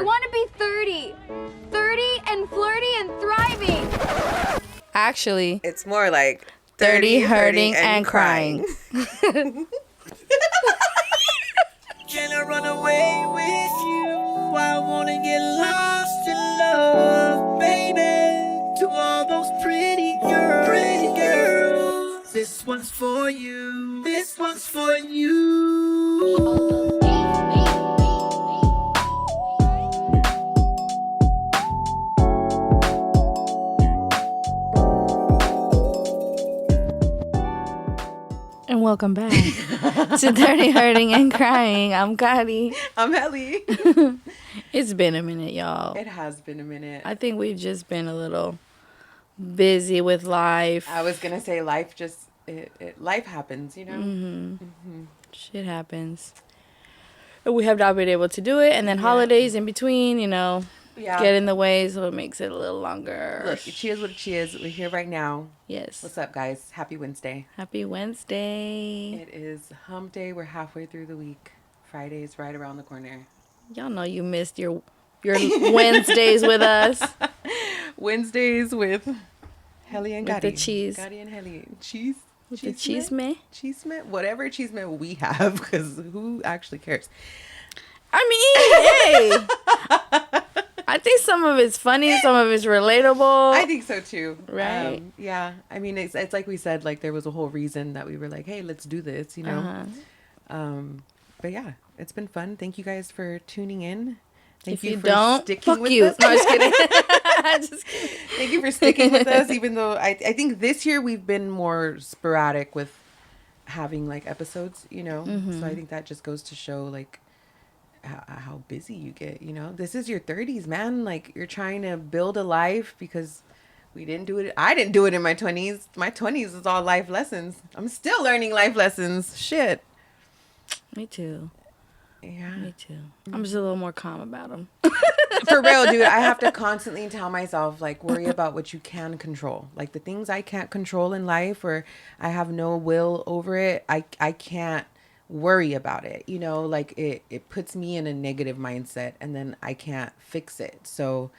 I want to be 30. 30 and flirty and thriving. Actually, It's more like 30 hurting and crying. Can I run away with you? I wanna get lost in love, baby. To all those pretty girls. This one's for you. This one's for you. And welcome back to 30 Hurting and Crying. I'm Gotti. I'm Helly. It's been a minute, y'all. It has been a minute. I think we've just been a little busy with life. I was gonna say life just life happens, you know. Shit happens. But we have not been able to do it, and then holidays in between, get in the way, so it makes it a little longer. Look, she is what she is. We're here right now. Yes. What's up, guys? Happy Wednesday. Happy Wednesday. It is hump day. We're halfway through the week. Friday's right around the corner. Y'all know you missed your Wednesdays with us. Wednesdays with Helly and Gotti. With the cheese. Gotti and Helly. Cheese? With the cheese man? Cheese man? Whatever cheese man we have, because who actually cares? I mean, hey. I think some of it's funny, some of it's relatable. I think so too. Right. Yeah. I mean, it's like we said, like there was a whole reason that we were like, hey, let's do this, you know? But yeah, it's been fun. Thank you guys for tuning in. If you don't, fuck you. Us. No, just kidding. Thank you for sticking with us, even though I think this year we've been more sporadic with having like episodes, you know? So I think that just goes to show like how busy you get, you know? This is your 30s, man. Like you're trying to build a life because we didn't do it. I didn't do it in my 20s. My 20s is all life lessons. I'm still learning life lessons. Shit. Me too. Yeah. Me too. I'm just a little more calm about them. For real, dude. I have to constantly tell myself, like, worry about what you can control. Like, the things I can't control in life or I have no will over it, I can't worry about it. You know, like, it puts me in a negative mindset and then I can't fix it. So,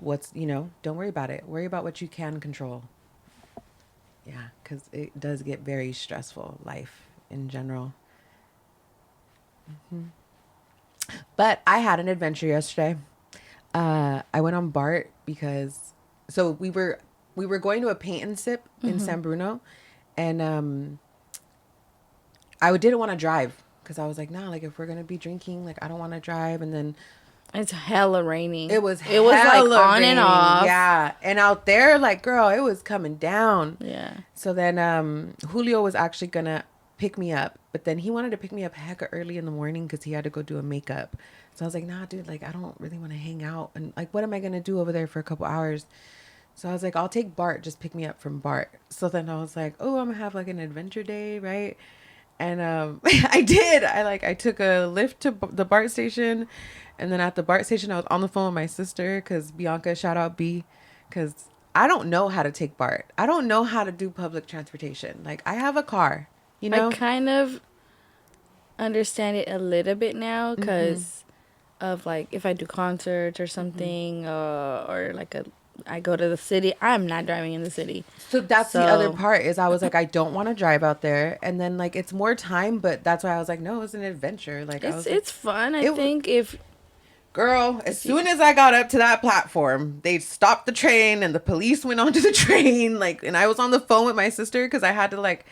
don't worry about it. Worry about what you can control. Yeah, because it does get very stressful, life in general. But I had an adventure yesterday. I went on BART because we were going to a paint and sip in San Bruno, and I didn't want to drive because I was like, nah, like if we're gonna be drinking, like I don't want to drive. And then it's hella raining. It was like on and off. Yeah, and out there, like girl, it was coming down. Yeah. So then Julio was actually gonna pick me up, but then he wanted to pick me up hecka early in the morning because he had to go do a makeup. So I was like, nah, dude, like I don't really want to hang out, and like what am I gonna do over there for a couple hours? So I was like, I'll take Bart, just pick me up from Bart. So then I was like, oh, I'm gonna have like an adventure day, right? And I did. I took a lift to the BART station, and then at the BART station I was on the phone with my sister because Bianca, shout out B, because I don't know how to take BART. I don't know how to do public transportation. Like I have a car. You know? I kind of understand it a little bit now because of like if I do concerts or something or like I go to the city, I'm not driving in the city. So that's the other part is I was like, I don't want to drive out there. And then like it's more time, but that's why I was like, no, it's an adventure. Like it's fun. I think girl, as soon as I got up to that platform, they stopped the train and the police went onto the train. Like, and I was on the phone with my sister because I had to like,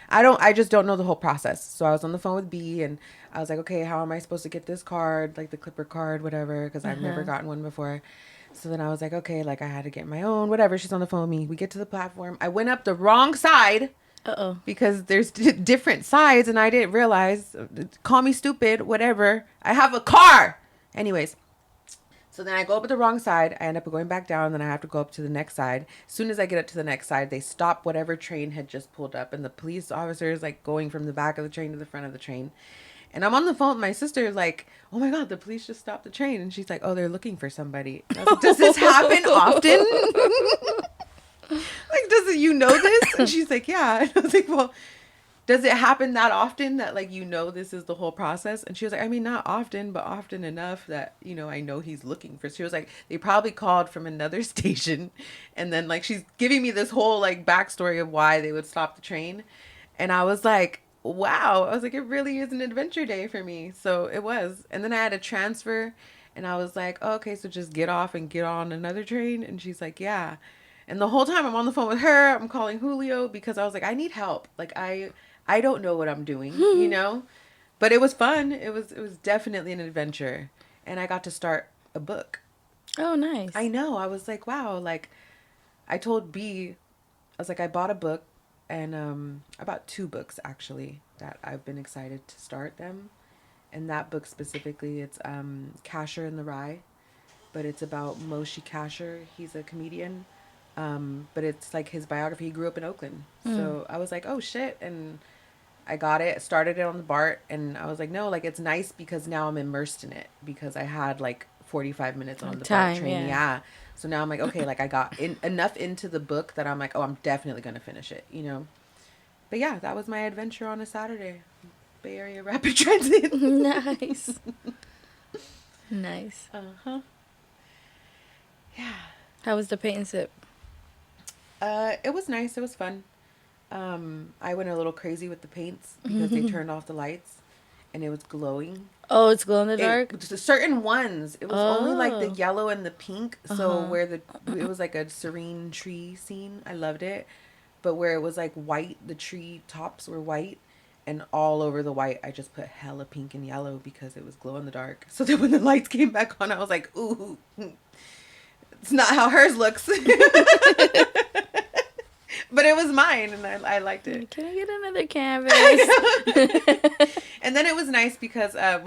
I just don't know the whole process. So I was on the phone with B and I was like, okay, how am I supposed to get this card? Like the Clipper card, whatever. Cause I've never gotten one before. So then I was like, okay, like I had to get my own, whatever. She's on the phone with me. We get to the platform. I went up the wrong side. Because there's different sides and I didn't realize. Call me stupid, whatever. I have a car. Anyways. So then I go up the wrong side. I end up going back down. Then I have to go up to the next side. As soon as I get up to the next side, they stop whatever train had just pulled up. And the police officer is like going from the back of the train to the front of the train. And I'm on the phone with my sister like, oh my God, the police just stopped the train. And she's like, oh, they're looking for somebody. I was like, does this happen often? Like, you know this? And she's like, yeah. And I was like, well, does it happen that often that like this is the whole process? And she was like, I mean, not often, but often enough that I know he's looking for. She was like, they probably called from another station, and then like she's giving me this whole like backstory of why they would stop the train, and I was like, wow. I was like, it really is an adventure day for me. So it was, and then I had a transfer, and I was like, oh, okay, so just get off and get on another train, and she's like, yeah. And the whole time I'm on the phone with her, I'm calling Julio because I was like, I need help. Like I don't know what I'm doing, but it was fun. It was definitely an adventure, and I got to start a book. Oh, nice. I know. I was like, wow. Like, I told B, I was like, I bought a book, and I bought 2 books actually that I've been excited to start them. And that book specifically, it's Kasher and the Rye, but it's about Moshe Kasher. He's a comedian, but it's like his biography. He grew up in Oakland, so I was like, oh shit, and I got it, started it on the BART, and I was like, no, like, it's nice because now I'm immersed in it because I had like 45 minutes on the BART train. Yeah. So now I'm like, okay, like I got enough into the book that I'm like, oh, I'm definitely going to finish it, But yeah, that was my adventure on a Saturday. Bay Area Rapid Transit. Nice. Nice. Uh-huh. Yeah. How was the paint and sip? It was nice. It was fun. I went a little crazy with the paints because they turned off the lights and it was glowing. Oh, it's glow in the dark? Certain ones. It was only like the yellow and the pink. So where it was like a serene tree scene. I loved it. But where it was like white, the tree tops were white. And all over the white, I just put hella pink and yellow because it was glow in the dark. So that when the lights came back on, I was like, ooh, it's not how hers looks. But it was mine, and I liked it. Can I get another canvas? And then it was nice because, I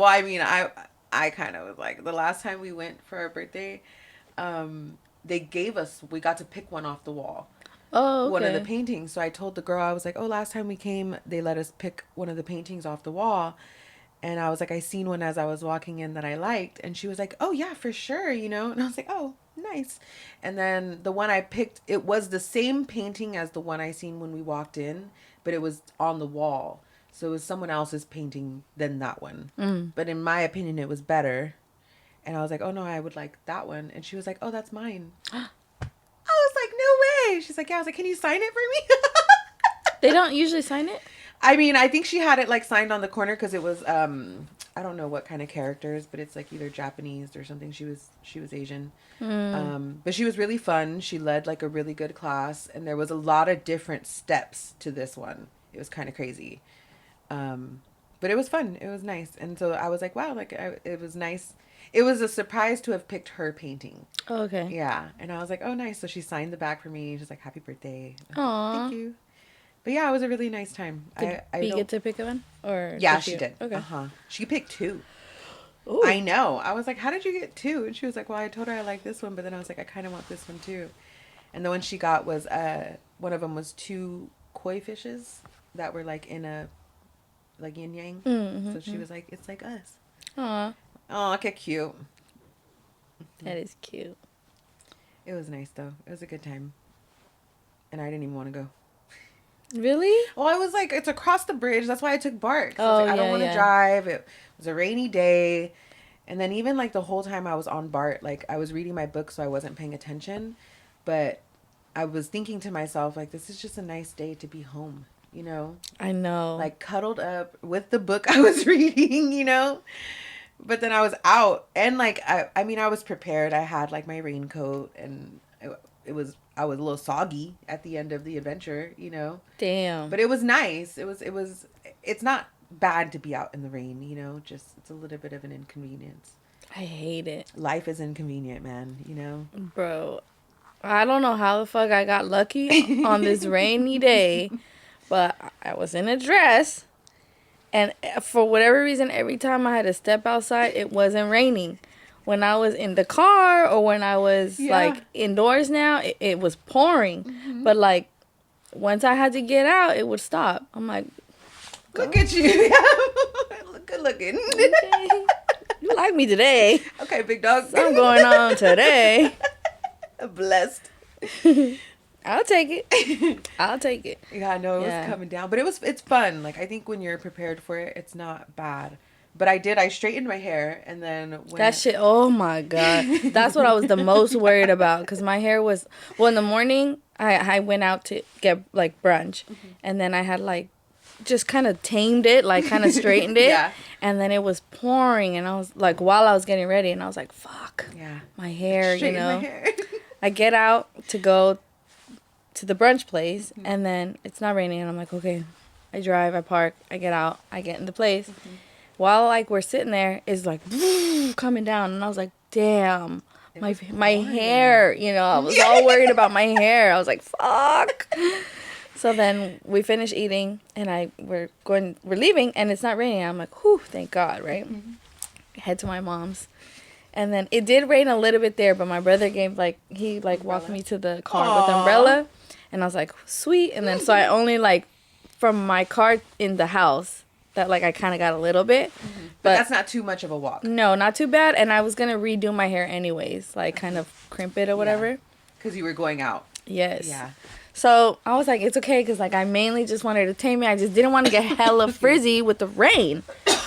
kind of was like, the last time we went for our birthday, we got to pick one off the wall. Oh, okay. One of the paintings. So I told the girl, I was like, oh, last time we came, they let us pick one of the paintings off the wall. And I was like, I seen one as I was walking in that I liked. And she was like, oh, yeah, for sure, And I was like, oh, nice. And then the one I picked, it was the same painting as the one I seen when we walked in, but it was on the wall. So it was someone else's painting than that one. But in my opinion, it was better. And I was like, oh, no, I would like that one. And she was like, oh, that's mine. I was like, no way. She's like, yeah. I was like, can you sign it for me? They don't usually sign it? I mean, I think she had it like signed on the corner because it was, I don't know what kind of characters, but it's like either Japanese or something. She was Asian. But she was really fun. She led like a really good class, and there was a lot of different steps to this one. It was kind of crazy. But it was fun. It was nice. And so I was like, wow, like it was nice. It was a surprise to have picked her painting. Oh, okay. Yeah. And I was like, oh, nice. So she signed the back for me. She's like, happy birthday. Aww. Thank you. But yeah, it was a really nice time. Did you get to pick one? Or yeah, she did. Okay. She picked 2. Ooh. I know. I was like, how did you get 2? And she was like, well, I told her I like this one, but then I was like, I kind of want this one too. And the one she got was, one of them was 2 koi fishes that were like in a, like yin yang. So she was like, it's like us. Aw. Oh, okay, cute. That is cute. It was nice though. It was a good time. And I didn't even want to go. Really? Well, I was like, it's across the bridge. That's why I took BART. Oh, I was like, I don't yeah, want to yeah. drive. It was a rainy day. And then even like the whole time I was on BART, like I was reading my book, so I wasn't paying attention. But I was thinking to myself, like, this is just a nice day to be home, I know. Like cuddled up with the book I was reading, But then I was out, and like, I mean, I was prepared. I had like my raincoat, and I was a little soggy at the end of the adventure, Damn. But it was nice. It's not bad to be out in the rain, just it's a little bit of an inconvenience. I hate it. Life is inconvenient, man, Bro, I don't know how the fuck I got lucky on this rainy day, but I was in a dress, and for whatever reason, every time I had to step outside, it wasn't raining. When I was in the car or when I was like indoors now, it was pouring. But like once I had to get out, it would stop. I'm like, look at you. Good looking. Okay. You like me today. Okay, big dog. Something going on today. Blessed. I'll take it. I'll take it. Yeah, no, it was coming down, but it's fun. Like I think when you're prepared for it, it's not bad. But I straightened my hair, and then when That shit, oh my God. That's what I was the most worried about, because my hair was, well, in the morning, I went out to get, like, brunch, and then I had, like, just kind of tamed it, like, kind of straightened it, and then it was pouring, and I was, like, while I was getting ready, and I was like, fuck, my hair, you know. my hair. I get out to go to the brunch place, and then it's not raining, and I'm like, okay, I drive, I park, I get out, I get in the place. While, like, we're sitting there, it's, like, coming down. And I was like, damn, my hair, you know. I was all worried about my hair. I was like, fuck. So then we finish eating, and we're leaving, and it's not raining. I'm like, whew, thank God, right? Head to my mom's. And then it did rain a little bit there, but my brother walked me to the car with umbrella. And I was like, sweet. And then so I only, like, from my car in the house, that, like, I kind of got a little bit. But that's not too much of a walk. No, not too bad. And I was going to redo my hair anyways. Like, kind of crimp it or whatever. Because you were going out. Yes. Yeah. So, I was like, it's okay. Because, like, I mainly just wanted to tame it. I just didn't want to get hella frizzy with the rain.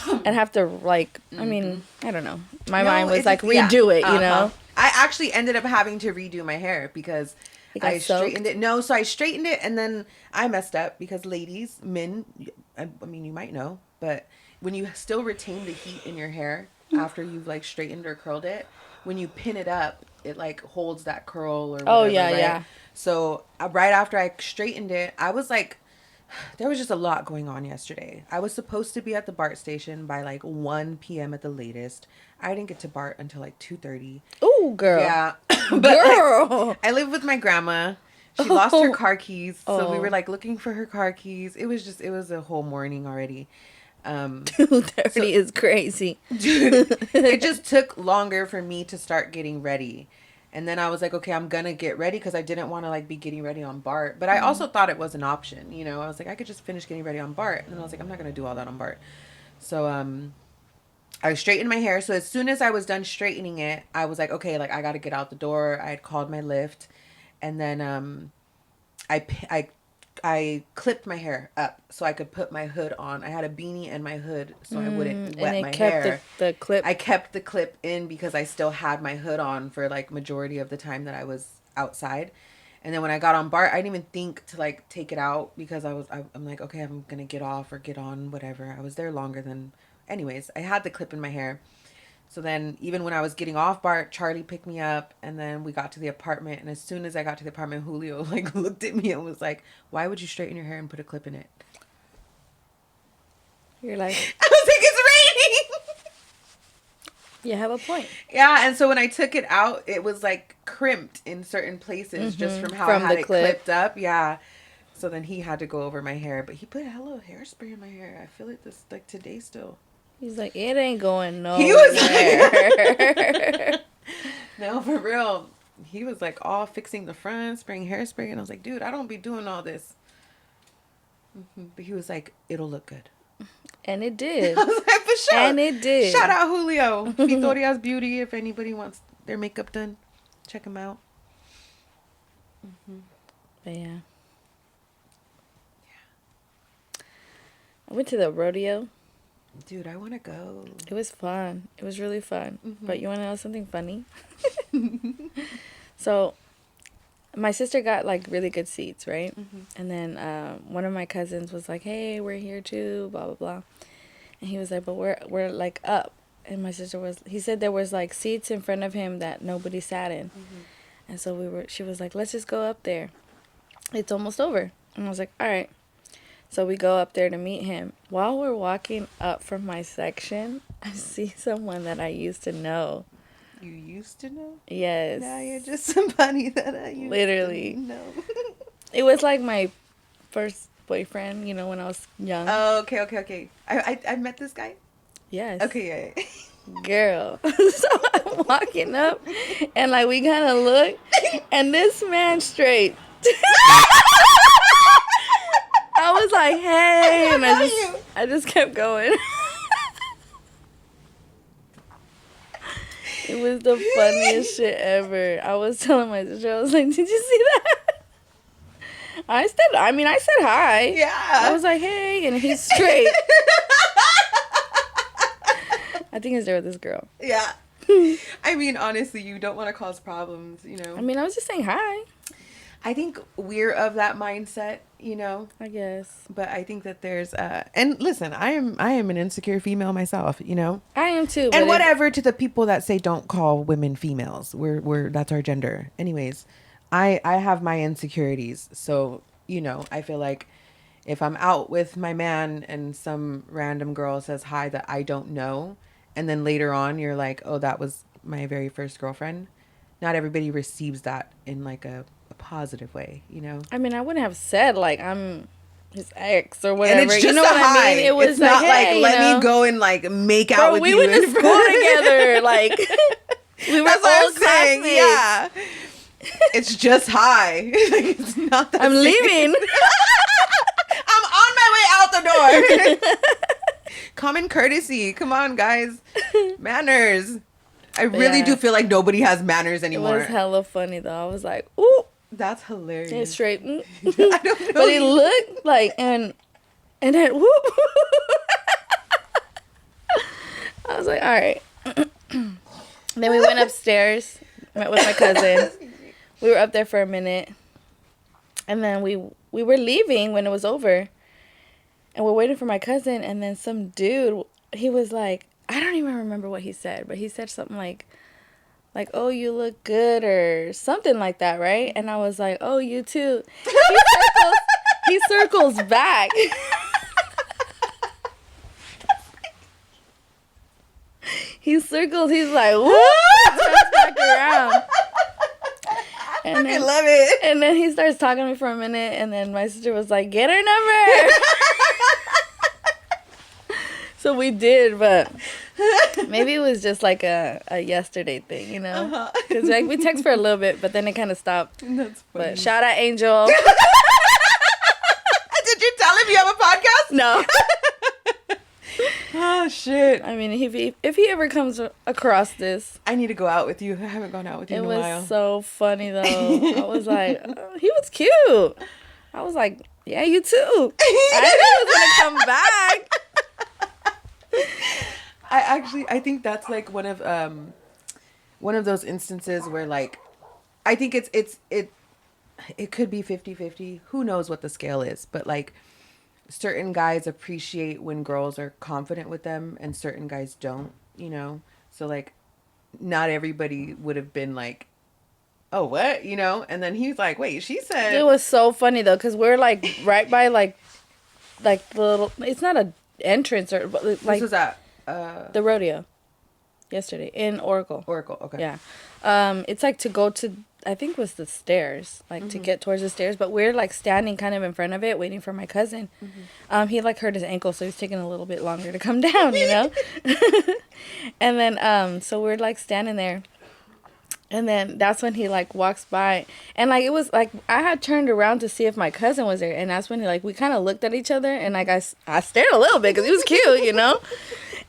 And have to, like, I mean, I don't know. My mind was like, redo it, you know? I actually ended up having to redo my hair because I straightened it. No, so I straightened it, and then I messed up because ladies, men, I mean, you might know, but when you still retain the heat in your hair after you've, like, straightened or curled it, when you pin it up, it, like, holds that curl or whatever, right? So right after I straightened it, I was like, there was just a lot going on yesterday. I was supposed to be at the BART station by, like, 1 p.m. at the latest. I didn't get to BART until, like, 2:30. Ooh, girl. Yeah. But, girl. Like, I live with my grandma. She lost her car keys. So we were, like, looking for her car keys. It was a whole morning already. 2:30 is crazy. Dude, it just took longer for me to start getting ready. And then I was like, okay, I'm going to get ready because I didn't want to, like, be getting ready on BART. But I also thought it was an option, you know. I was like, I could just finish getting ready on BART. And then I was like, I'm not going to do all that on BART. So I straightened my hair. So as soon as I was done straightening it, I was like, okay, like, I got to get out the door. I had called my Lyft. And then I clipped my hair up so I could put my hood on. I had a beanie and my hood so I wouldn't wet my hair. The clip. I kept the clip in because I still had my hood on for, like, majority of the time that I was outside. And then when I got on BART, I didn't even think to, like, take it out because I'm like, okay, I'm gonna get off or get on, whatever. I was there longer than, anyways, I had the clip in my hair. So then even when I was getting off BART, Charlie picked me up, and then we got to the apartment. And as soon as I got to the apartment, Julio, like, looked at me and was like, why would you straighten your hair and put a clip in it? You're like, I was like, it's raining. You have a point. Yeah, and so when I took it out, it was, like, crimped in certain places just from how I had it clipped up. Yeah. So then he had to go over my hair, but he put hella hairspray in my hair. I feel it this, like, today still. He's like, it ain't going nowhere. He was like, no, for real. He was, like, all fixing the front, spraying hairspray, and I was like, dude, I don't be doing all this. But he was like, it'll look good. And it did. I was like, for sure. And it did. Shout out Julio. Victoria's Beauty. If anybody wants their makeup done, check him out. But yeah. I went to the rodeo. Dude, I want to go. It was fun. It was really fun. But you want to know something funny? So, my sister got, like, really good seats, right? And then one of my cousins was like, hey, we're here too, blah, blah, blah. And he was like, but we're like, up. And my sister he said there was, like, seats in front of him that nobody sat in. And so she was like, let's just go up there. It's almost over. And I was like, all right. So we go up there to meet him. While we're walking up from my section, I see someone that I used to know. You used to know? Yes. Now you're just somebody that I used Literally. to know. It was like my first boyfriend, you know, when I was young. Oh, okay. I met this guy? Yes. Okay, yeah. Girl. So I'm walking up, and, like, we kind of look, and this man straight. I was like, hey, and I just kept going. It was the funniest shit ever. I was telling my sister, I was like, did you see that? I said hi. Yeah. I was like, hey, and he's straight. I think he's there with this girl. Yeah. I mean, honestly, you don't want to cause problems, you know. I mean, I was just saying hi. I think we're of that mindset, you know. I guess. But I think that there's and listen, I am an insecure female myself, you know. I am too. And whatever to the people that say don't call women females. We're that's our gender. Anyways, I have my insecurities. So, you know, I feel like if I'm out with my man and some random girl says hi that I don't know, and then later on you're like, "Oh, that was my very first girlfriend." Not everybody receives that in like a positive way, you know. I mean, I wouldn't have said like I'm his ex or whatever. And it's just you know what I mean? It was it's not like hey, let you know? me go and like make out with we you. went to school together. Like we were That's what old I'm saying. classmates. Yeah, it's just hi. It's not that I'm serious. leaving. I'm on my way out the door. Common courtesy. Come on, guys. Manners. I really do feel like nobody has manners It anymore. was hella funny though. I was like, ooh. That's hilarious. It's straight. I don't know. But it looked like and then whoop. I was like, all right. Then we went upstairs, met with my cousin. We were up there for a minute. And then we were leaving when it was over. And we're waiting for my cousin, and then some dude, he was like, I don't even remember what he said, but he said something like, oh, you look good or something like that, right? And I was like, oh, you too. He circles back. He's like, whoop, turns back around. And I love it. And then he starts talking to me for a minute, and then my sister was like, get her number. So we did, but maybe it was just like a yesterday thing, you know? Because like we text for a little bit, but then it kind of stopped. That's funny. But shout out Angel. Did you tell him you have a podcast? No. Oh shit. I mean, if he ever comes across this. I need to go out with you. I haven't gone out with you in a while. It was so funny though. I was like, oh, he was cute. I was like, yeah, you too. I knew he was gonna come back. I think that's like one of those instances where like I think it could be 50-50. Who knows what the scale is, but like certain guys appreciate when girls are confident with them and certain guys don't, you know? So like not everybody would have been like, oh, what? You know? And then he's like, wait, she said. It was so funny though, because we're like right by like the little, it's not a entrance or like. This was at the rodeo yesterday in Oracle. Okay. Yeah. It's like to go to, I think it was the stairs, like to get towards the stairs, but we're like standing kind of in front of it waiting for my cousin. He like hurt his ankle, so he's taking a little bit longer to come down, you know? And then so we're like standing there, and then that's when he like walks by, and like it was like I had turned around to see if my cousin was there, and that's when we kind of looked at each other, and like I stared a little bit because he was cute, you know?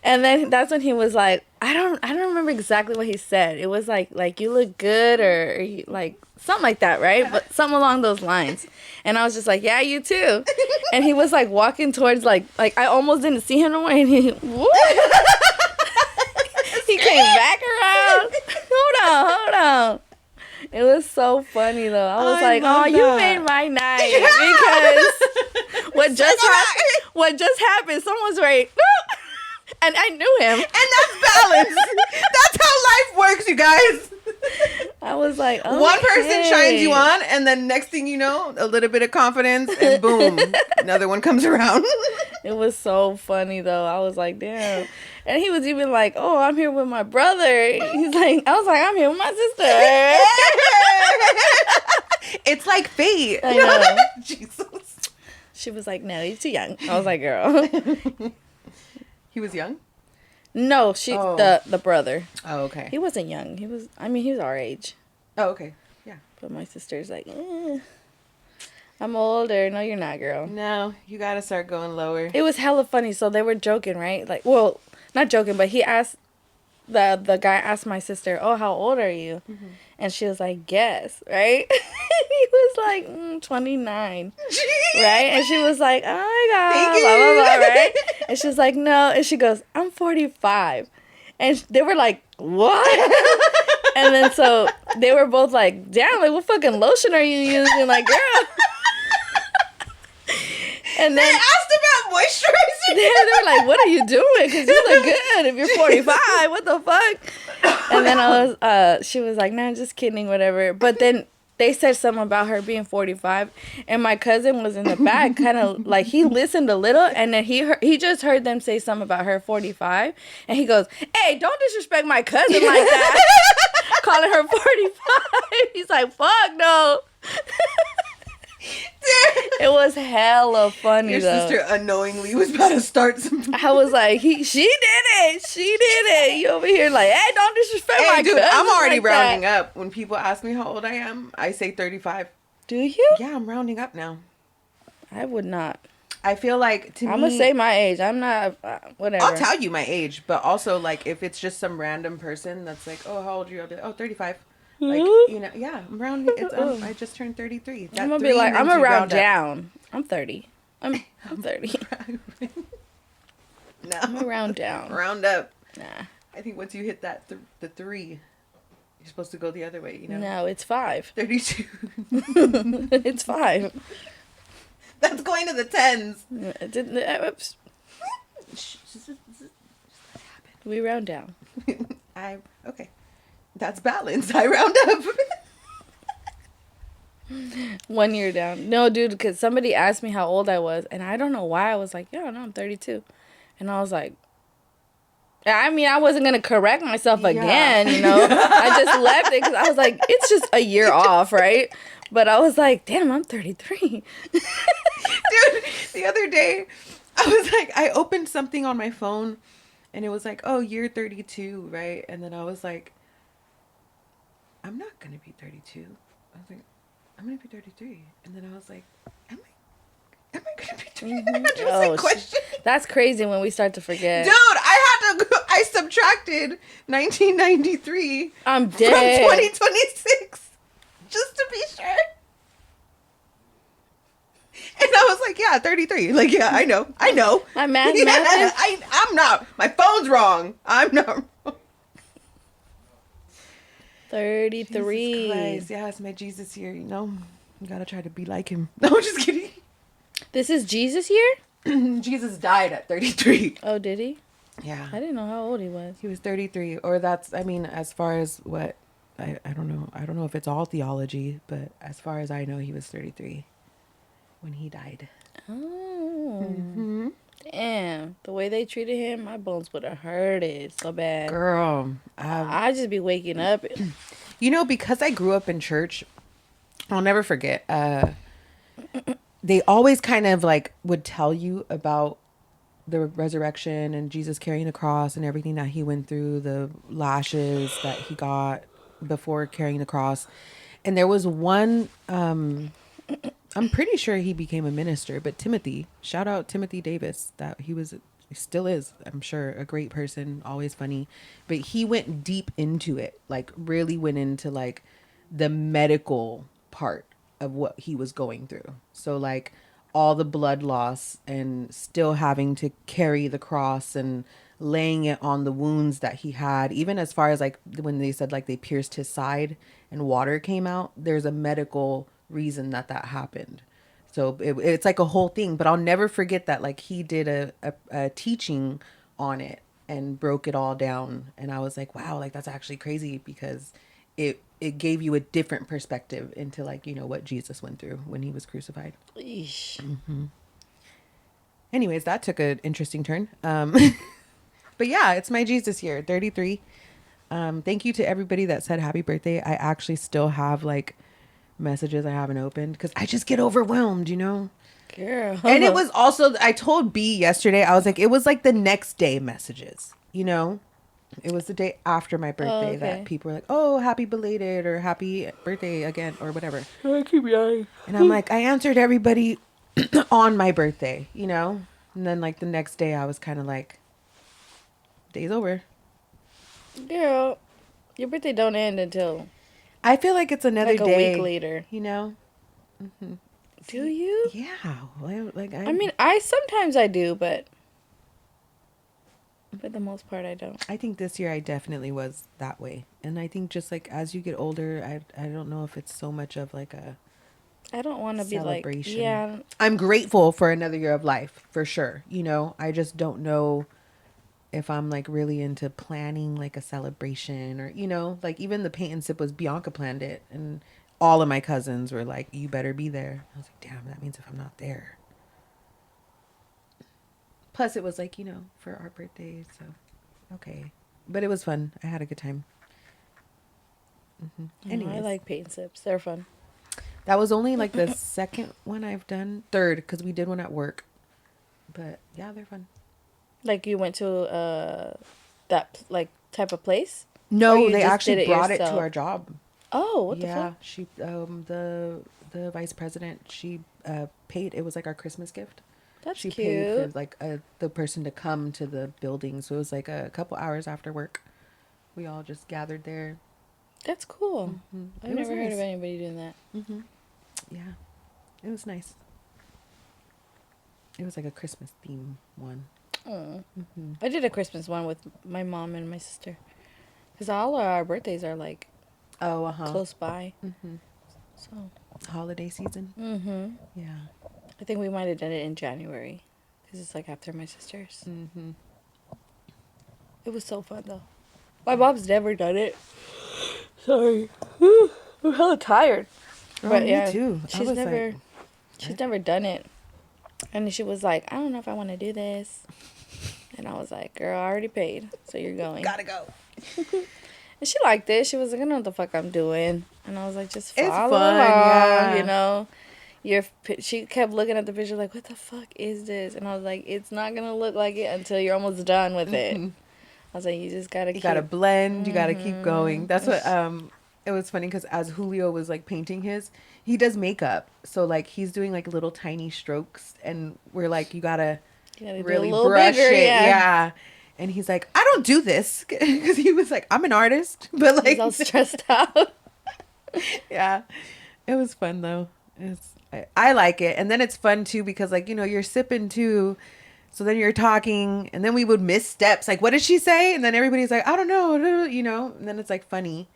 And then that's when he was like, I don't remember exactly what he said. It was like you look good or like something like that, right? But something along those lines. And I was just like, yeah, you too. And he was like walking towards like I almost didn't see him no more, and he whoop. He came back around. Hold on. It was so funny though. I was like, oh, you made my night because what just happened? Someone's right. And I knew him. And that's balance. That's how life works, you guys. I was like, oh, one person shines you on, and then next thing you know, a little bit of confidence, and boom, another one comes around. It was so funny though. I was like, damn. And he was even like, oh, I'm here with my brother. He's like, I was like, I'm here with my sister. It's like fate. I know. Jesus. She was like, no, he's too young. I was like, girl. He was young? No, the brother. Oh, okay. He wasn't young. He was our age. Oh, okay. Yeah. But my sister's like, I'm older. No, you're not, girl. No, you gotta start going lower. It was hella funny. So they were joking, right? Like, well, not joking, but he asked the guy asked my sister, "Oh, how old are you?" And she was like, "Guess," right? He was like, 29, right? And she was like, "Oh my god, Thank blah blah you. blah," right? And she was like, "No," and she goes, "I'm 45," and they were like, "What?" And then so they were both like, "Damn, like what fucking lotion are you using?" Like, girl. And then They asked about moisturizer. they were like, "What are you doing? Because you look good if you're 45. What the fuck?" And then she was like, "No, I'm just kidding, whatever." But then they said something about her being 45, and my cousin was in the back, kind of like he listened a little, and then he just heard them say something about her 45, and he goes, "Hey, don't disrespect my cousin like that," calling her 45. He's like, "Fuck no." It was hella funny. Your though. sister unknowingly was about to start some. I was like, she did it. You over here like, hey, don't disrespect my Hey, dude, cousin I'm already like rounding that. up. When people ask me how old I am, I say 35. Do you? Yeah, I'm rounding up now. I would not. I feel like to I'm me, gonna say my age. I'm not. Whatever. I'll tell you my age, but also like if it's just some random person that's like, oh, how old are you? I'll be like, oh, 35. Like, you know, yeah, I'm rounding. I just turned 33. That I'm gonna be three like, I'm means gonna you round round up. down. I'm 30. I'm 30. No, I'm gonna round down. round up. Nah. I think once you hit that the 3, you're supposed to go the other way. You know. No, it's 5. 32. It's 5. That's going to the 10s. It didn't. Oops. We round down. Okay. That's balance. I round up. 1 year down. No, dude, because somebody asked me how old I was, and I don't know why I was like, yeah, no, I'm 32. And I was like, I mean, I wasn't going to correct myself again, you know? I just left it because I was like, it's just a year off, right? But I was like, damn, I'm 33. Dude, the other day, I was like, I opened something on my phone, and it was like, oh, you're 32, right? And then I was like, I'm not going to be 32. I was like, I'm going to be 33. And then I was like, am I going to be 33? I just like question. That's crazy when we start to forget. Dude, I subtracted 1993 I'm from dead. 2026 just to be sure. And I was like, yeah, 33. Like, yeah, I know. My math. I'm not. My phone's wrong. I'm not wrong. 33. Jesus Christ. Yeah, it's my Jesus year, you know. You gotta try to be like him. No, I'm just kidding. This is Jesus year? Jesus died at 33. Oh, did he? Yeah. I didn't know how old he was. He was 33. Or that's, I mean, as far as what, I don't know. I don't know if it's all theology, but as far as I know, he was 33 when he died. Oh. Mm-hmm. Damn. The way they treated him, my bones would have hurted so bad. Girl. I'd just be waking up. You know, because I grew up in church, I'll never forget. They always kind of like would tell you about the resurrection and Jesus carrying the cross and everything that he went through, the lashes that he got before carrying the cross. And there was one, I'm pretty sure he became a minister, but Timothy, shout out Timothy Davis, that he still is, I'm sure, a great person, always funny, but he went deep into it, like really went into like the medical part of what he was going through. So like all the blood loss and still having to carry the cross and laying it on the wounds that he had, even as far as like when they said like they pierced his side and water came out, there's a medical reason that happened. So it's like a whole thing, but I'll never forget that like he did a teaching on it and broke it all down. And I was like, wow, like that's actually crazy, because it gave you a different perspective into like, you know, what Jesus went through when he was crucified. Eesh. Mm-hmm. Anyways, that took an interesting turn. But yeah, it's my Jesus year, 33. Thank you to everybody that said happy birthday. I actually still have like messages I haven't opened because I just get overwhelmed, you know? Girl. And it was also, I told B yesterday, I was like, it was like the next day messages, you know? It was the day after my birthday that people were like, oh, happy belated or happy birthday again or whatever. And I'm like, I answered everybody on my birthday, you know? And then like the next day I was kind of like, day's over. Girl, your birthday don't end until I feel like it's another like a day. week later. You know? Do you? Yeah. Like I mean, I sometimes I do, but for the most part, I don't. I think this year I definitely was that way. And I think just like as you get older, I don't know if it's so much of like a I don't want to be like, celebration. yeah. I'm grateful for another year of life, for sure. You know, I just don't know if I'm like really into planning like a celebration, or, you know, like even the paint and sip was Bianca planned it, and all of my cousins were like, you better be there. I was like, damn, that means if I'm not there. Plus it was like, you know, for our birthdays, so okay. But it was fun. I had a good time. Anyway, I like paint sips. They're fun. That was only like the second one I've done. Third, because we did one at work. But yeah, they're fun. Like you went to that like type of place? Or No, you they just actually did it brought it to yourself? our job. Oh, what the Yeah, fuck? she the vice president, she paid. It was like our Christmas gift. That's She cute. paid for like the person to come to the building. So it was like a couple hours after work. We all just gathered there. That's cool. I've It was never heard nice. of anybody doing that. Yeah, it was nice. It was like a Christmas theme one. Oh. I did a Christmas one with my mom and my sister. Because all of our birthdays are like Oh, close by. So, holiday season. Yeah. I think we might have done it in January. Because it's like after my sister's. It was so fun though. My mom's never done it. Sorry. I'm hella tired. But me yeah, too. I She's was never, like- she's never done it. And she was like, I don't know if I want to do this. And I was like, girl, I already paid, so you're going. Gotta go. And she liked it. She was like, I know what the fuck I'm doing. And I was like, just It's follow fun, along, yeah. you know. She kept looking at the picture like, what the fuck is this? And I was like, it's not going to look like it until you're almost done with it. I was like, you just got to You keep. gotta blend. You gotta keep going. That's what. It was funny because as Julio was like painting his, he does makeup. So like he's doing like little tiny strokes, and we're like, you gotta You gotta do really a little brush bigger, it. yeah. Yeah. And he's like, I don't do this because he was like, I'm an artist, but like, He's all stressed out. yeah, it was fun though. I like it, and then it's fun too because like, you know, you're sipping too, so then you're talking, and then we would miss steps. Like, what did she say? And then everybody's like, I don't know, you know. And then it's like funny.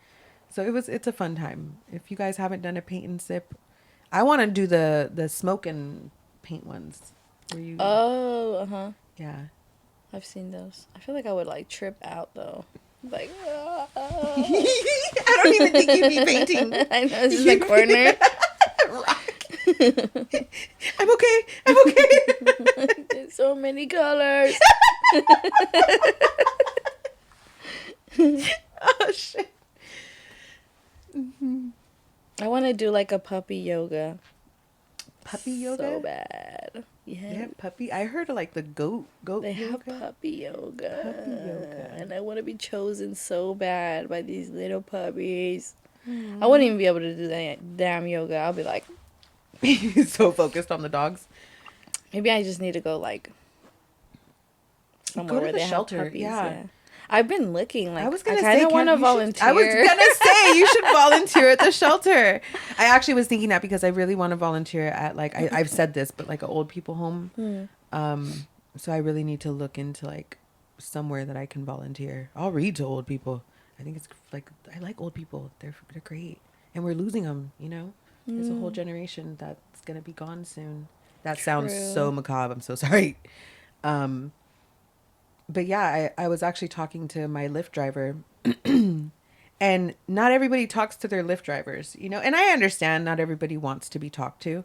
So it's a fun time. If you guys haven't done a paint and sip, I want to do the smoke and paint ones. Where you Oh, yeah. I've seen those. I feel like I would like trip out though. Like, I don't even think you'd be painting. I know, it's just a corner. I'm okay. There's so many colors. Oh shit. I want to do like a puppy yoga. Puppy yoga. So bad. Yeah. Yeah, puppy. I heard of like the goat They yoga. have puppy yoga. Puppy yoga. And I want to be chosen so bad by these little puppies. I wouldn't even be able to do that damn yoga. I'll be like, So focused on the dogs. maybe I just need to go like somewhere Go to where the they shelter, have puppies. yeah. Yeah. I've been looking. Like, I was I gonna kind say, of want to Cam, you should- volunteer. I was gonna say you should volunteer at the shelter. I actually was thinking that because I really want to volunteer at like I've said this, but like an old people home. So I really need to look into like somewhere that I can volunteer. I'll read to old people. I think it's like I like old people. They're great, and we're losing them. You know, there's a whole generation that's gonna be gone soon. That sounds so macabre. I'm so sorry. But yeah, I was actually talking to my Lyft driver, and not everybody talks to their Lyft drivers, you know, and I understand not everybody wants to be talked to.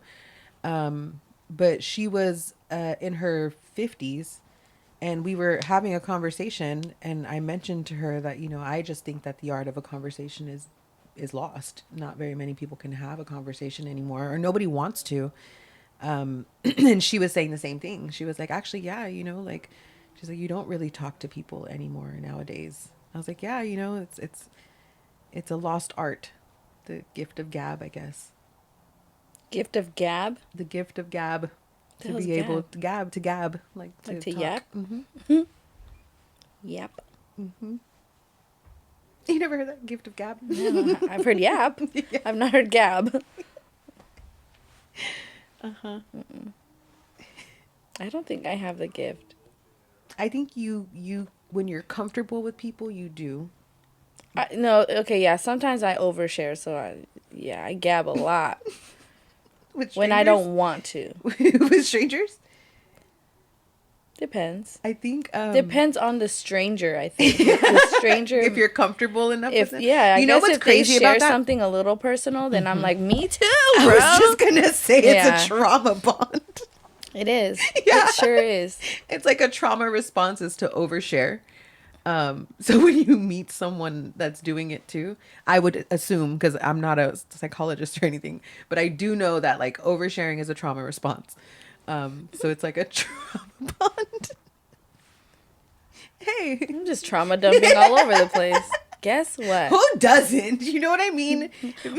But she was in her 50s, and we were having a conversation, and I mentioned to her that, you know, I just think that the art of a conversation is lost. Not very many people can have a conversation anymore, or nobody wants to. And she was saying the same thing. She was like, actually, yeah, you know, like, she's like, you don't really talk to people anymore nowadays. I was like, yeah, you know, it's a lost art. The gift of gab, I guess. Gift of gab? The gift of gab. The To hell's be able gab? to gab. Like to Like to talk. yap? Mm-hmm. Yep. You never heard that? Gift of gab? No, I've heard yap. Yeah. I've not heard gab. Uh-huh. I don't think I have the gift. I think you when you're comfortable with people, you do. No, okay, yeah. Sometimes I overshare, so I gab a lot With when I strangers? don't want to. With strangers? Depends. I think Depends on the stranger. I think if the stranger. if you're comfortable enough If with them. yeah, I you know guess what's if crazy they share about that? something a little personal, then I'm like, me too, I bro. was just gonna say Yeah. it's a trauma bond. It is. Yeah. It sure is. It's like a trauma response is to overshare. So when you meet someone that's doing it too, I would assume, because I'm not a psychologist or anything, but I do know that like oversharing is a trauma response. So it's like a trauma bond. Hey, I'm just trauma dumping all over the place. Guess what? who doesn't? You know what I mean?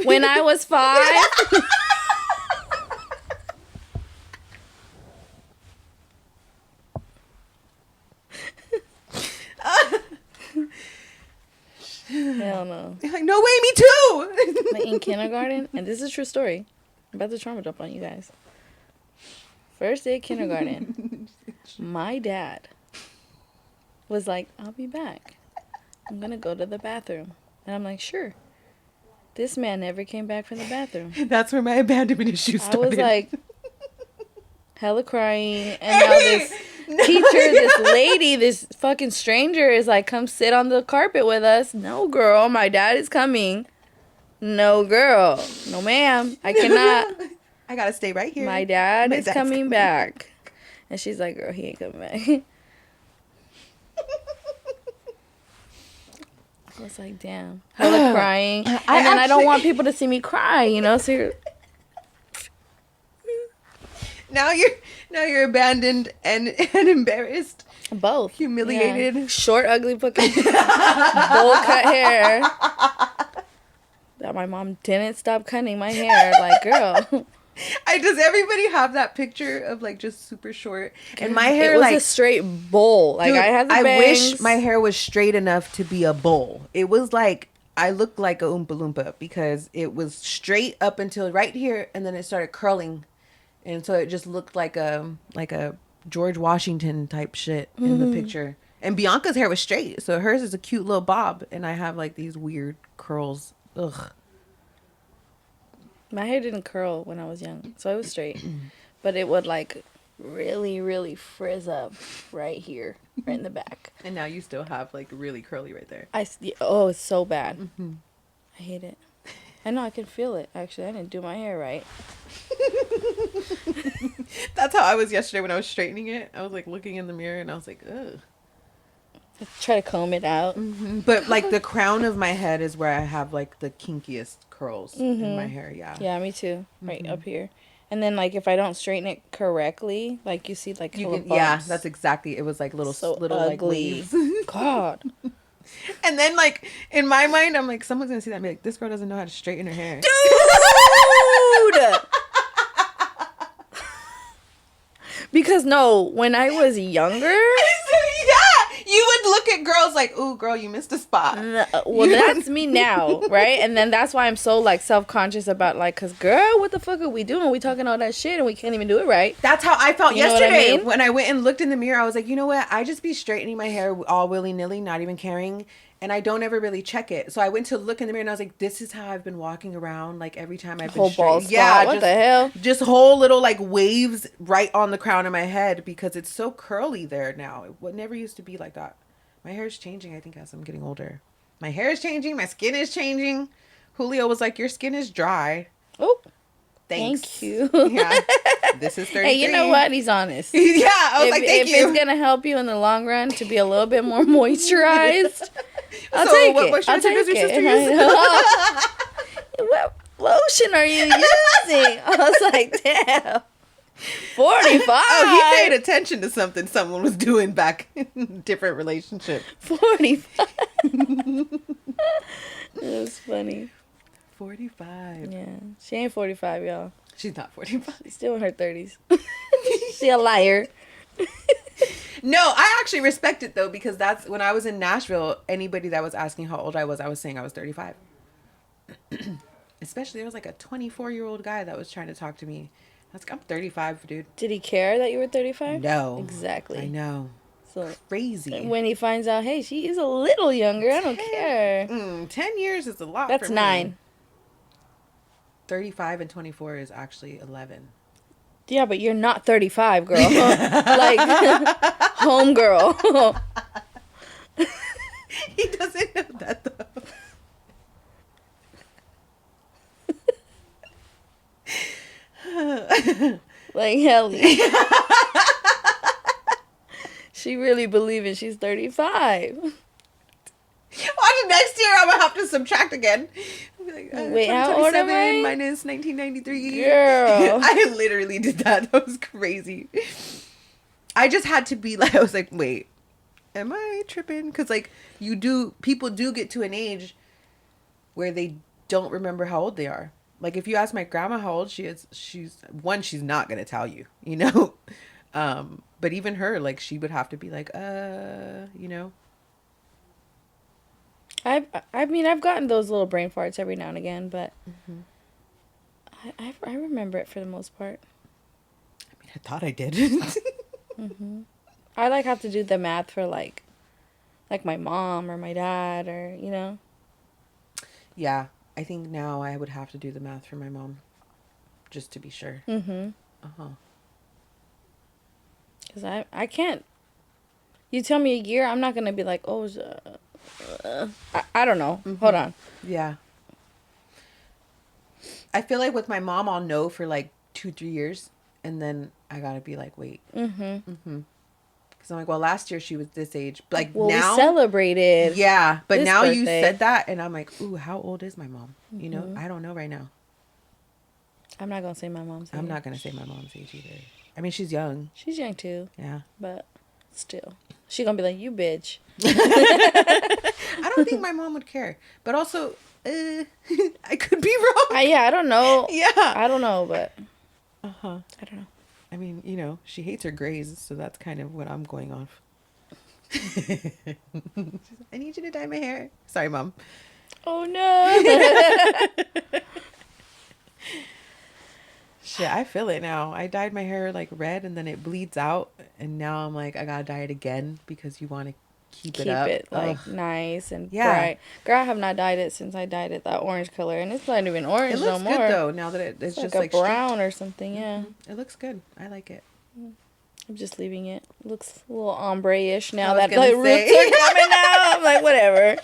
When I was 5. Hell no. You're like, no way, me too. Like in kindergarten, and this is a true story. I'm about to trauma dump on you guys. First day of kindergarten, my dad was like, I'll be back. I'm gonna go to the bathroom. And I'm like, sure. This man never came back from the bathroom. That's where my abandonment issue I started. was like, hella crying. And now this teacher, this lady, this fucking stranger is like, come sit on the carpet with us. No, girl, my dad is coming. No, girl. No, ma'am. I cannot. I gotta stay right here. My dad My is dad's coming back. And she's like, girl, he ain't coming back. I was like, damn. Hella crying. And then I don't want people to see me cry, you know? So you're, Now you're abandoned and embarrassed, both. humiliated. Yeah. Short, ugly, fucking bowl cut hair. That my mom didn't stop cutting my hair. Like, girl. Does everybody have that picture of like just super short and my It hair was like a straight bowl. Like, dude, I had the I bangs. wish my hair was straight enough to be a bowl. It was like I looked like a Oompa Loompa because it was straight up until right here and then it started curling. And so it just looked like a George Washington type shit in the picture. And Bianca's hair was straight, so hers is a cute little bob, and I have like these weird curls. Ugh. My hair didn't curl when I was young, so it was straight. But it would like really, really frizz up right here, right in the back. And now you still have like really curly right there. Oh, it's so bad. I hate it. I know, I can feel it. Actually, I didn't do my hair right. That's how I was yesterday when I was straightening it. I was like looking in the mirror and I was like, ugh. I try to comb it out. But like the crown of my head is where I have like the kinkiest curls in my hair. Yeah. Yeah, me too. Right up here. And then like if I don't straighten it correctly, like you see like little bumps. Yeah, that's exactly. It was like little so little like ugly. waves. God. And then like in my mind, I'm like, someone's gonna see that and be like, this girl doesn't know how to straighten her hair. Dude! Because no, when I was younger, Yeah, you would look at girls like, ooh, girl, you missed a spot. well, that's me now, right? And then that's why I'm so like self-conscious about like, cause girl, what the fuck are we doing? We talking all that shit and we can't even do it right. That's how I felt You know what I yesterday. mean? When I went and looked in the mirror, I was like, you know what? I just be straightening my hair all willy-nilly, not even caring. And I don't ever really check it. So I went to look in the mirror and I was like, this is how I've been walking around. Like every time I've been Whole bald straight. spot. What the hell? Just whole little like waves right on the crown of my head because it's so curly there now. It never used to be like that. My hair is changing, I think, as I'm getting older. My hair is changing. My skin is changing. Julio was like, your skin is dry. Oh, Thanks. thank you. Yeah. This is 33. Hey, you know what? He's honest. Yeah. I was like, thank if you. it's gonna help you in the long run to be a little bit more moisturized, I'll So take what it. moisturizer I'll take does your it. sister use? What lotion are you using? I was like, damn. 45. Oh, he paid attention to something someone was doing back in a different relationship. 45. It was funny. 45. Yeah. She ain't 45, y'all. She's not 45. She's still in her 30s. She a liar. No, I actually respect it though, because that's when I was in Nashville, anybody that was asking how old I was saying I was 35. Especially there was like a 24-year-old guy that was trying to talk to me. I was like, I'm 35, dude. Did he care that you were 35? No. Exactly. I know. So Crazy. when he finds out, hey, she is a little younger, I don't care. 10 years is a lot. That's for me. 9. 35 and 24 is actually 11. Yeah, but you're not 35, girl. Like, home girl. He doesn't know that though. Like, hell yeah. She really believing she's 35. Watch it next year. I'm gonna have to subtract again. I'll be like, Wait, how old am I? minus 1993. Girl. I literally did that. That was crazy. I just had to be like, I was like, wait, am I tripping? Because like people do get to an age where they don't remember how old they are. Like if you ask my grandma how old she is, she's not gonna tell you, you know. But even her, like she would have to be like, you know. I mean, I've gotten those little brain farts every now and again, but I remember it for the most part. I mean, I thought I did. I like have to do the math for like my mom or my dad or, you know. Yeah, I think now I would have to do the math for my mom, just to be sure. Because I can't. You tell me a year, I'm not gonna be like, oh, I don't know. Hold on. Yeah. I feel like with my mom, I'll know for like 2-3 years, and then I gotta be like, wait. Because I'm like, well, last year she was this age. Like Well, now, we celebrated. yeah, but this now you birthday. said that, and I'm like, ooh, how old is my mom? You know, I don't know right now. I'm not gonna say my mom's age. I'm not gonna say my mom's age either. I mean, she's young. She's young too, Yeah. but still, she gonna be like, you bitch. I don't think my mom would care, but also, I could be wrong. Yeah, I don't know. Yeah. I don't know, but I don't know. I mean, you know, she hates her grays, so that's kind of what I'm going off. She's like, I need you to dye my hair. Sorry, Mom. Oh no. Shit, I feel it now. I dyed my hair like red and then it bleeds out. And now I'm like, I gotta dye it again because you want to keep it up. like Ugh. nice and Yeah. bright. Girl, I have not dyed it since I dyed it that orange color, and it's not even orange It looks no more. good though now that it's It's just like like a brown or something. Yeah, It looks good. I like it. I'm just leaving it. Looks a little ombre-ish now I was that gonna the roots say. are coming out. I'm like, whatever.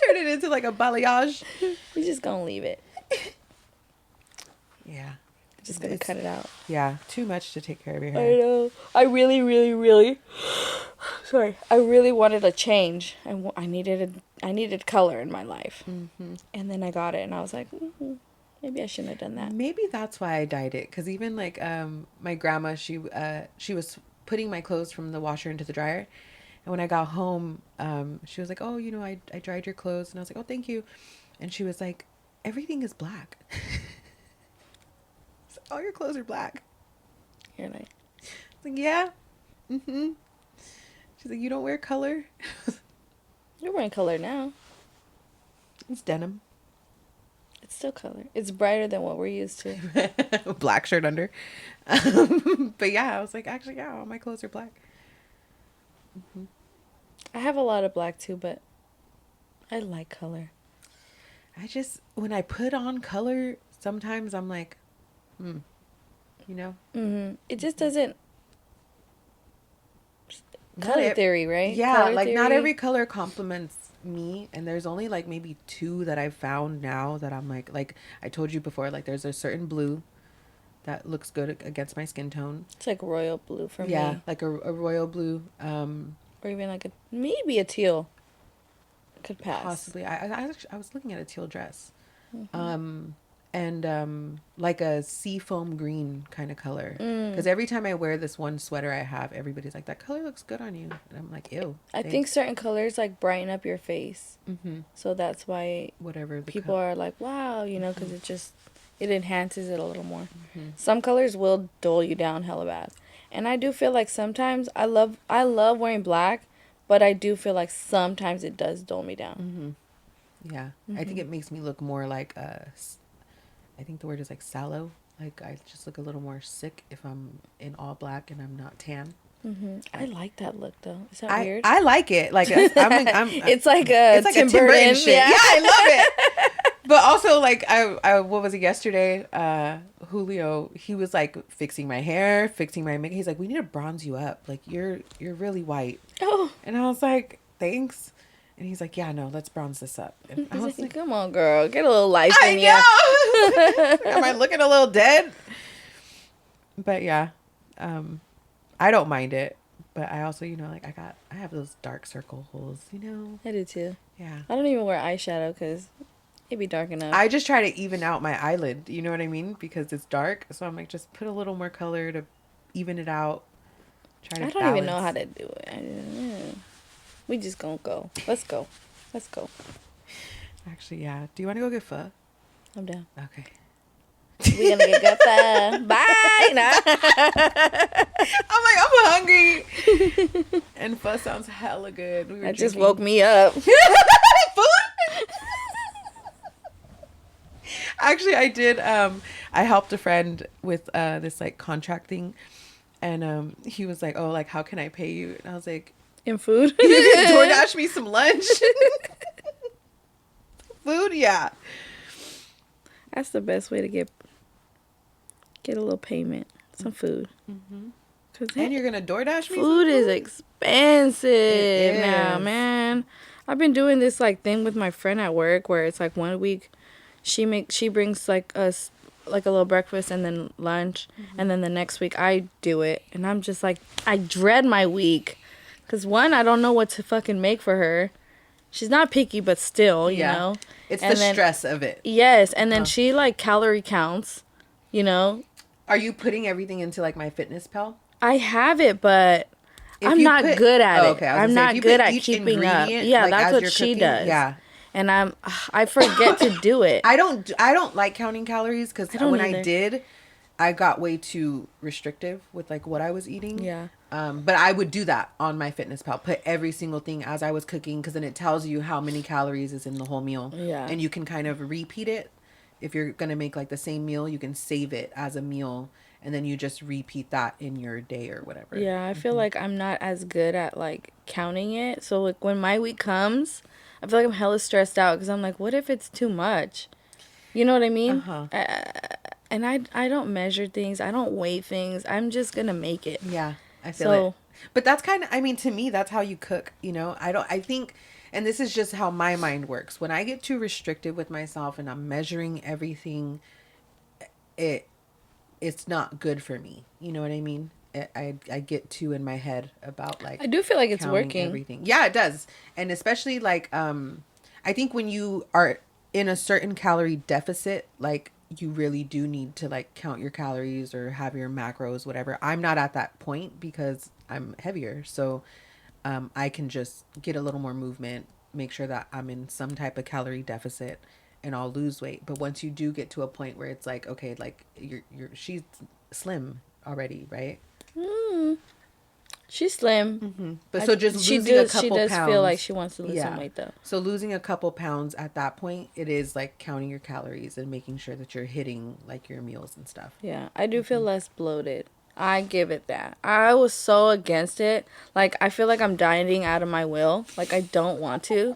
Turn it into like a balayage. We're just gonna leave it. Yeah. Just gonna It's- cut it out. Yeah. Too much to take care of your I hair. know. I really, really, really. Sorry. I really wanted a change. I needed color in my life, and then I got it, and I was like, maybe I shouldn't have done that. Maybe that's why I dyed it. Because even like my grandma, she was putting my clothes from the washer into the dryer. And when I got home, she was like, oh, you know, I dried your clothes. And I was like, oh, thank you. And she was like, everything is black. So, all your clothes are black. You're like, I was like, yeah. She's like, you don't wear color? you're wearing color now. It's denim. It's still color. It's brighter than what we're used to. Black shirt under. But yeah, I was like, actually, yeah, all my clothes are black. I have a lot of black too, but I like color. I just, when I put on color, sometimes I'm like, you know? It just doesn't. Not Color ev- theory, right? Yeah, Color like not theory. every color compliments me. And there's only like maybe 2 that I've found now that I'm like I told you before, like there's a certain blue that looks good against my skin tone. It's like royal blue for Yeah, me, like a royal blue. or even like maybe a teal. Could pass. Possibly. I was looking at a teal dress. And like a seafoam green kind of color. Because every time I wear this one sweater I have, everybody's like, that color looks good on you. And I'm like, ew. I think certain colors like brighten up your face, so that's why Whatever the people are like, wow, you know, because it enhances it a little more. Some colors will dull you down hella bad, And I do feel like sometimes I love wearing black, but I do feel like sometimes it does dull me down. Yeah. I think it makes me look more like I think the word is like sallow. Like I just look a little more sick if I'm in all black and I'm not tan. I like that look though. Is that weird? I like it. Like I'm it's like a Tim Burton shit. Yeah, I love it. But also, like, I what was it yesterday? Julio, he was like fixing my hair, fixing my makeup. He's like, we need to bronze you up. Like, you're really white. Oh. And I was like, thanks. And he's like, yeah, no, let's bronze this up. And I was like, come on, girl, get a little life in you. Am I looking a little dead? But yeah, I don't mind it. But I also, like I have those dark circle holes, I do too. Yeah. I don't even wear eyeshadow because it'd be dark enough. I just try to even out my eyelid. You know what I mean? Because it's dark. So I'm like, just put a little more color to even it out. I don't even know how to do it. We just gonna go. Let's go. Actually, yeah. Do you want to go get pho? I'm down. Okay. We gonna get good pho. Bye. Nah. I'm like, I'm hungry. And pho sounds hella good. That just woke me up. Food? Actually, I did. I helped a friend with this like contract thing, and he was like, "Oh, like how can I pay you?" And I was like, "In food." DoorDash me some lunch. Food, yeah. That's the best way to get a little payment. Some food. Mm-hmm. And you're gonna DoorDash me. Food is expensive now, man. I've been doing this like thing with my friend at work where it's like 1 week. She brings like us like a little breakfast and then lunch, and then the next week I do it, and I'm just like, I dread my week, cause one, I don't know what to fucking make for her. She's not picky, but still, you know. It's the stress of it. Yes, and then she like calorie counts, Are you putting everything into like MyFitnessPal? I have it, but I'm not good at it. Okay, I'm not good at keeping up. Yeah, like, that's what she does. Yeah. And I forget to do it. I don't like counting calories because when either. I did, I got way too restrictive with like what I was eating. Yeah. But I would do that on MyFitnessPal. Put every single thing as I was cooking, because then it tells you how many calories is in the whole meal. Yeah. And you can kind of repeat it. If you're gonna make like the same meal, you can save it as a meal, and then you just repeat that in your day or whatever. Yeah, I feel like I'm not as good at like counting it. So like when my week comes, I feel like I'm hella stressed out because I'm like, what if it's too much? You know what I mean? And I don't measure things. I don't weigh things. I'm just gonna make it. Yeah, I feel it. But that's kind of, I mean, to me, that's how you cook. I think, and this is just how my mind works. When I get too restrictive with myself and I'm measuring everything, it's not good for me. You know what I mean? I get too in my head about like, I do feel like it's working. Everything. Yeah, it does. And especially like, I think when you are in a certain calorie deficit, like you really do need to like count your calories or have your macros, whatever. I'm not at that point because I'm heavier. So, I can just get a little more movement, make sure that I'm in some type of calorie deficit, and I'll lose weight. But once you do get to a point where it's like, okay, like she's slim already, right? She's slim. Mm-hmm. But so just losing a couple pounds. She does feel like she wants to lose some weight though. So losing a couple pounds at that point, it is like counting your calories and making sure that you're hitting like your meals and stuff. Yeah, I do feel less bloated. I give it that. I was so against it. Like, I feel like I'm dieting out of my will. Like, I don't want to.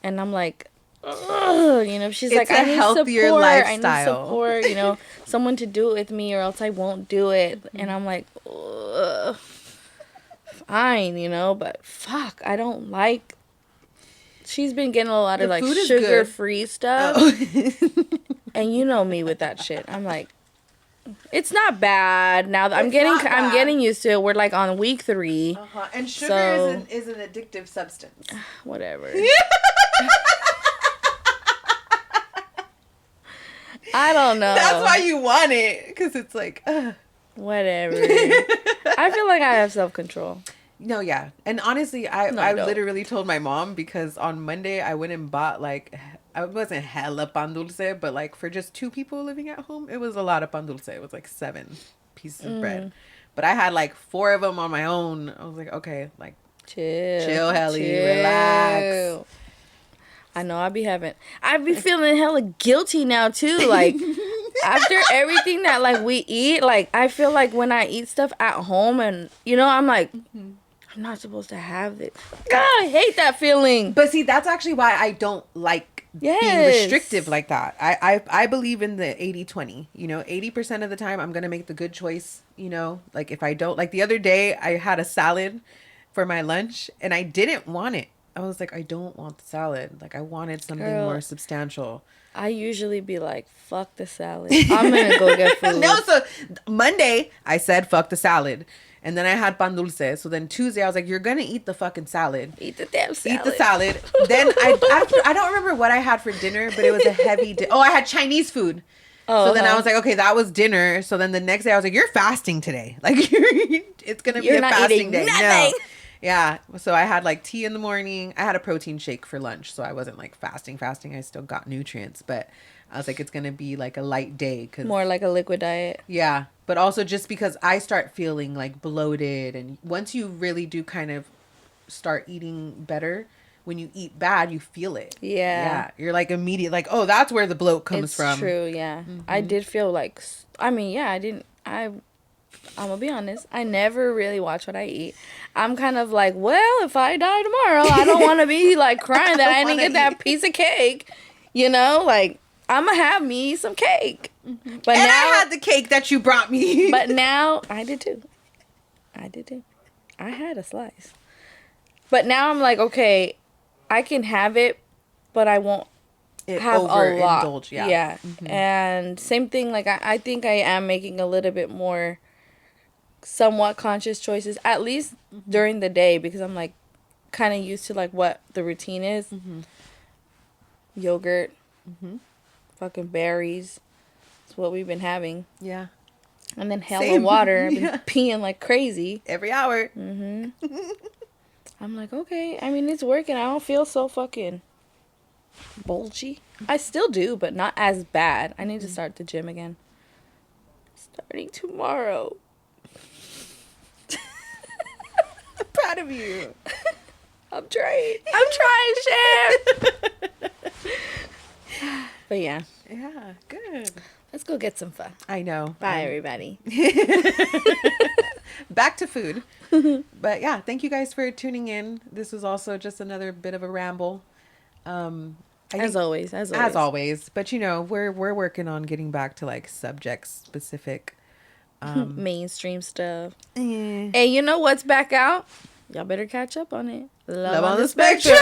And I'm like, ugh, she's like, I need healthier support. lifestyle. I need support, someone to do it with me or else I won't do it. And I'm like, ugh, fine, but fuck, I don't like. She's been getting a lot of like sugar-free stuff. Oh. And you know me with that shit. I'm like, it's not bad now that I'm getting used to it. We're like on week 3. And sugar is an addictive substance. Whatever. I don't know. That's why you want it, because it's like, whatever. I feel like I have self-control. No, yeah. And honestly, I literally told my mom, because on Monday I went and bought like, I wasn't hella pan dulce, but like for just 2 people living at home, it was a lot of pan dulce. It was like 7 pieces of bread. But I had like 4 of them on my own. I was like, okay, like Chill, Helly, relax. I know I be feeling hella guilty now too. Like after everything that like we eat, like I feel like when I eat stuff at home and I'm like, I'm not supposed to have this. God, I hate that feeling. But see, that's actually why I don't like being restrictive like that. I believe in the 80-20. 80% of the time I'm gonna make the good choice. Like if I don't, like the other day I had a salad for my lunch and I didn't want it. I was like, I don't want the salad. Like I wanted something more substantial. I usually be like, fuck the salad. I'm gonna go get food. No, so Monday I said fuck the salad. And then I had pan dulce. So then Tuesday I was like, you're gonna eat the fucking salad. Eat the damn salad. Eat the salad. Then I don't remember what I had for dinner, but it was a heavy I had Chinese food. So then I was like, okay, that was dinner. So then the next day I was like, you're fasting today. Like it's gonna be a fasting day. Nothing. No. Yeah. So I had like tea in the morning. I had a protein shake for lunch. So I wasn't like fasting. I still got nutrients. But I was like, it's going to be like a light day. More like a liquid diet. Yeah. But also just because I start feeling like bloated. And once you really do kind of start eating better, when you eat bad, you feel it. Yeah. You're like immediate, like, oh, that's where the bloat comes from. It's true. Yeah. Mm-hmm. I did feel like, I'm gonna be honest, I never really watch what I eat. I'm kind of like, well, if I die tomorrow, I don't want to be like crying that I didn't get that piece of cake. Like I'm gonna have me some cake. Mm-hmm. But now I had the cake that you brought me. But now I did too. I had a slice. But now I'm like, okay, I can have it, but I won't have a lot. Indulge, yeah. Mm-hmm. And same thing, like I think I am making a little bit more somewhat conscious choices, at least during the day, because I'm like kind of used to like what the routine is. Yogurt, fucking berries. That's what we've been having. Yeah. And then hella water. I've been peeing like crazy. Every hour. I'm like, okay. I mean, it's working. I don't feel so fucking bulgy. I still do, but not as bad. I need to start the gym again. Starting tomorrow. I'm proud of you. I'm trying, Chef. But yeah. Yeah, good. Let's go get some fun. I know. Bye, everybody. Back to food. But yeah, thank you guys for tuning in. This was also just another bit of a ramble. As always. But we're working on getting back to like subject specific. Mainstream stuff. Hey, you know what's back out? Y'all better catch up on it. Love on the Spectrum.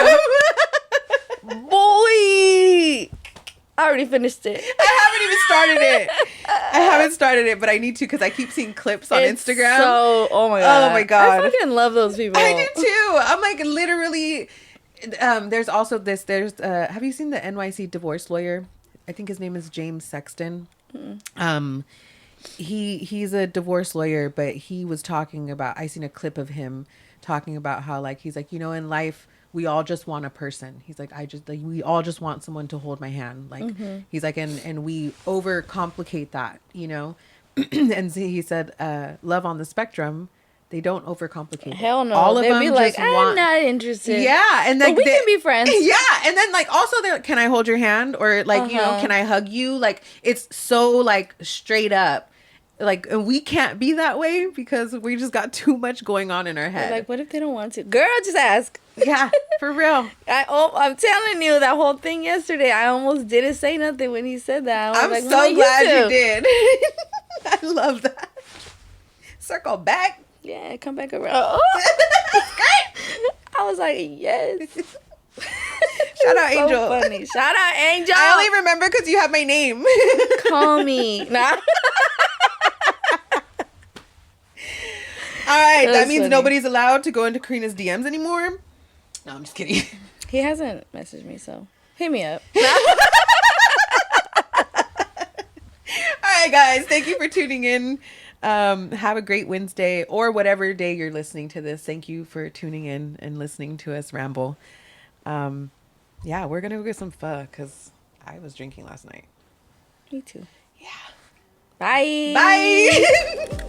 Boy! I already finished it. I haven't started it, but I need to because I keep seeing clips on Instagram. So, oh my god. I fucking love those people. I do too. I'm like literally. There's also this. Have you seen the NYC divorce lawyer? I think his name is James Sexton. He's a divorce lawyer, but he was talking about. I seen a clip of him talking about how like he's like in life. We all just want a person. He's like, we all just want someone to hold my hand. Like, he's like, and we overcomplicate that, and so he said, love on the spectrum, they don't overcomplicate. Hell no. All of They'd them be like, I'm not interested. Yeah. And then we can be friends. Yeah. And then like, also they're like, can I hold your hand? Or like, can I hug you? Like, it's so like straight up. Like, and we can't be that way because we just got too much going on in our head. Like, what if they don't want to? Girl, just ask. Yeah, for real. I'm telling you, that whole thing yesterday, I almost didn't say nothing when he said that. I'm like, so glad you did. I love that. Circle back. Yeah, come back around. Oh. I was like, yes. Shout out, Angel. Funny. Shout out, Angel. I only remember because you have my name. Call me. Nah. All right, that means funny. Nobody's allowed to go into Karina's DMs anymore. No, I'm just kidding. He hasn't messaged me, so hit me up. All right, guys, thank you for tuning in. Have a great Wednesday or whatever day you're listening to this. Thank you for tuning in and listening to us ramble. Yeah, we're gonna go get some pho because I was drinking last night. Me too. Yeah. Bye. Bye.